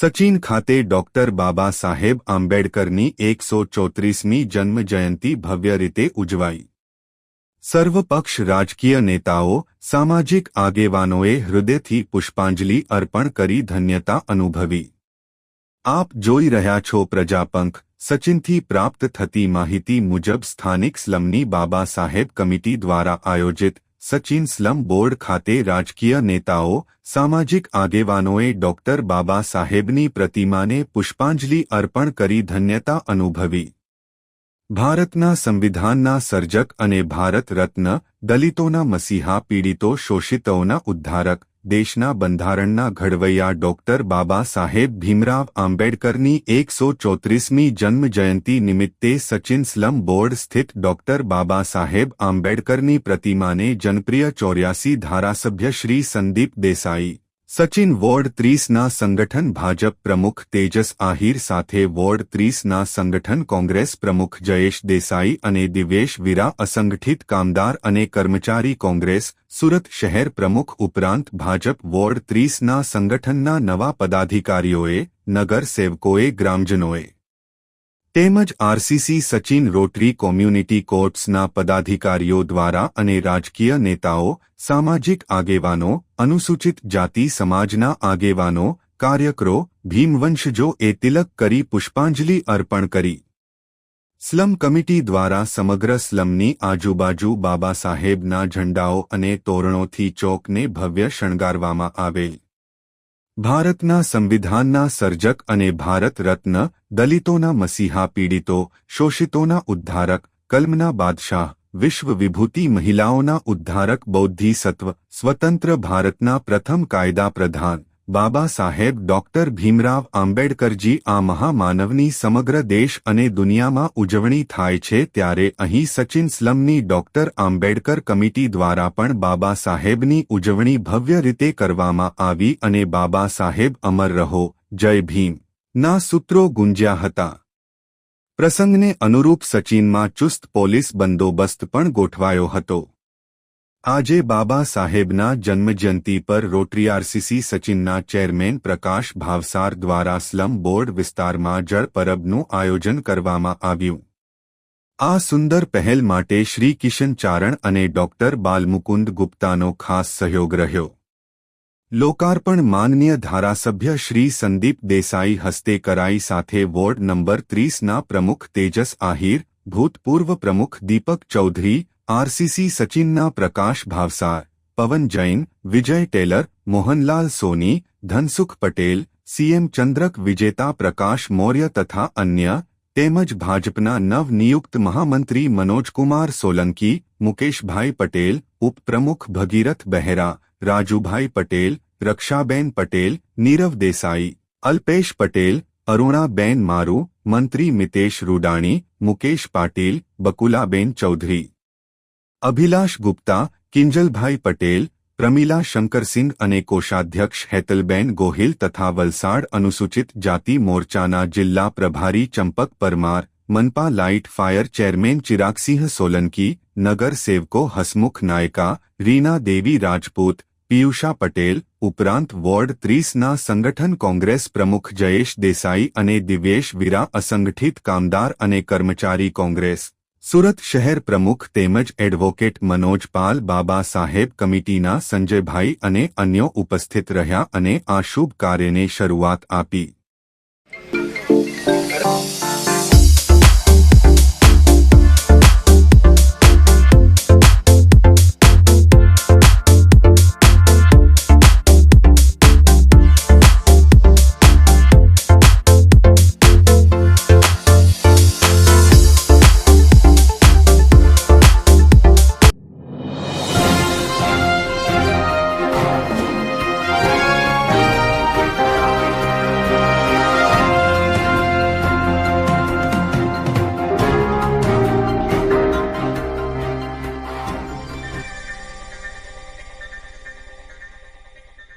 સચિન ખાતે ડોક્ટર બાબા સાહેબ આંબેડકરની 134મી જન્મ જયંતિ ભવ્ય રીતે ઉજવાઈ। સર્વપક્ષ રાજકીય નેતાઓ, સામાજિક આગેવાનોએ હૃદયથી પુષ્પાંજલિ અર્પણ કરી ધન્યતા અનુભવી। આપ જોઈ રહ્યા છો પ્રજાપંખ। સચિનથી પ્રાપ્ત થતી માહિતી મુજબ સ્થાનિક સ્લમની બાબા સાહેબ કમિટી દ્વારા આયોજિત સચિન સ્લમ બોર્ડ ખાતે રાજકીય નેતાઓ, સામાજિક આગેવાનોએ ડોક્ટર બાબા સાહેબની પ્રતિમાને પુષ્પાંજલિ અર્પણ કરી ધન્યતા અનુભવી। ભારતના સંવિધાનના સર્જક અને ભારત રત્ન, દલિતોના મસીહા, પીડિતો શોષિતોના ઉદ્ધારક, દેશના બંધારણના ઘડવૈયા ડોક્ટર બાબા સાહેબ ભીમરાવ આંબેડકરની 134મી જન્મ જયંતિ નિમિત્તે સચિન સ્લમ બોર્ડ સ્થિત ડોક્ટર બાબા સાહેબ આંબેડકરની પ્રતિમાને જનપ્રિય 84 ધારાસભ્ય શ્રી સંદીપ દેસાઈ, સચિન વોર્ડ 30ના સંગઠન ભાજપ પ્રમુખ તેજસ આહિર સાથે વોર્ડ 30ના સંગઠન કોંગ્રેસ પ્રમુખ જયેશ દેસાઈ અને દિવેશ વીરા, અસંગઠિત કામદાર અને કર્મચારી કોંગ્રેસ સુરત શહેર પ્રમુખ ઉપરાંત ભાજપ વોર્ડ 30ના સંગઠનના નવા પદાધિકારીઓએ, નગર સેવકોએ, ગ્રામજનોએ તેમજ આરસીસી સચિન રોટરી કોમ્યુનિટી કોર્ટ્સના પદાધિકારીઓ દ્વારા અને રાજકીય નેતાઓ, સામાજિક આગેવાનો, અનુસૂચિત જાતિ સમાજના આગેવાનો, કાર્યકરો, ભીમવંશજોએ તિલક કરી પુષ્પાંજલિ અર્પણ કરી। સ્લમ કમિટી દ્વારા સમગ્ર સ્લમની આજુબાજુ બાબા સાહેબના ઝંડાઓ અને તોરણોથી ચોકને ભવ્ય શણગારવામાં આવેલ। ભારતના સંવિધાનના સર્જક અને ભારત રત્ન, દલિતોના મસીહા, પીડિતો શોષિતોના ઉદ્ધારક, કલમના બાદશાહ, વિશ્વ વિભૂતિ, મહિલાઓના ઉદ્ધારક, બૌદ્ધિસત્વ, સ્વતંત્ર ભારતના પ્રથમ કાયદા પ્રધાન બાબા સાહેબ ડોક્ટર ભીમરાવ આંબેડકરજી આ મહામાનવની સમગ્ર દેશ અને દુનિયામાં ઉજવણી થાય છે ત્યારે અહીં સચિન સ્લમની ડોક્ટર આંબેડકર કમિટી દ્વારા પણ બાબા સાહેબની ઉજવણી ભવ્ય રીતે કરવામાં આવી અને બાબા સાહેબ અમર રહો, જય ભીમ ના સૂત્રો ગુંજ્યા હતા। પ્રસંગને અનુરૂપ સચિનમાં ચુસ્ત પોલીસ બંદોબસ્ત પણ ગોઠવાયો હતો। આજે બાબા સાહેબના જન્મજયંતિ પર રોટરી આરસીસી સચિનના ચેરમેન પ્રકાશ ભાવસાર દ્વારા સ્લમ બોર્ડ વિસ્તારમાં જળ પરબનું આયોજન કરવામાં આવ્યું। આ સુંદર પહેલ માટે શ્રી કિશન ચારણ અને ડોક્ટર બાલમુકુંદ ગુપ્તાનો ખાસ સહયોગ રહ્યો। લોકાર્પણ માનનીય ધારાસભ્ય શ્રી સંદીપ દેસાઈ હસ્તે કરાઈ સાથે વોર્ડ નંબર 30ના પ્રમુખ તેજસ આહિર, ભૂતપૂર્વ પ્રમુખ દીપક ચૌધરી, આરસીસી સચિનના પ્રકાશ ભાવસાર, પવન જૈન, વિજય ટેલર, મોહનલાલ સોની, ધનસુખ પટેલ, સીએમ ચંદ્રક વિજેતા પ્રકાશ મૌર્ય તથા અન્ય તેમજ ભાજપના નવનિયુક્ત મહામંત્રી મનોજકુમાર સોલંકી, મુકેશભાઈ પટેલ, ઉપપ્રમુખ ભગીરથ બહેરા, રાજુભાઈ પટેલ, રક્ષાબેન પટેલ, નીરવ દેસાઈ, અલ્પેશ પટેલ, અરુણાબેન મારુ, મંત્રી મિતેશ રૂડાણી, મુકેશ પાટીલ, બકુલાબેન ચૌધરી, અભિલાષ ગુપ્તા, કિંજલભાઈ પટેલ, પ્રમીલા શંકરસિંહ અને કોષાધ્યક્ષ હેતલબેન ગોહિલ તથા વલસાડ અનુસૂચિત જાતિ મોરચાના જિલ્લા પ્રભારી ચંપક પરમાર, મનપા light fire chairman Chiragsinh Solanki, નગર સેવકો હસમુખ નાયકા, રીના દેવી રાજપૂત, પિયુષા પટેલ ઉપરાંત વોર્ડ 30ના સંગઠન કોંગ્રેસ પ્રમુખ જયેશ દેસાઈ અને દિવેશ વીરા, અસંગઠિત કામદાર અને કર્મચારી કોંગ્રેસ સુરત શહેર પ્રમુખ તેમજ એડવોકેટ મનોજ પાલ, બાબા સાહેબ કમિટીના સંજયભાઈ અને અન્યો ઉપસ્થિત રહ્યા અને આ શુભ કાર્યને શરૂઆત આપી।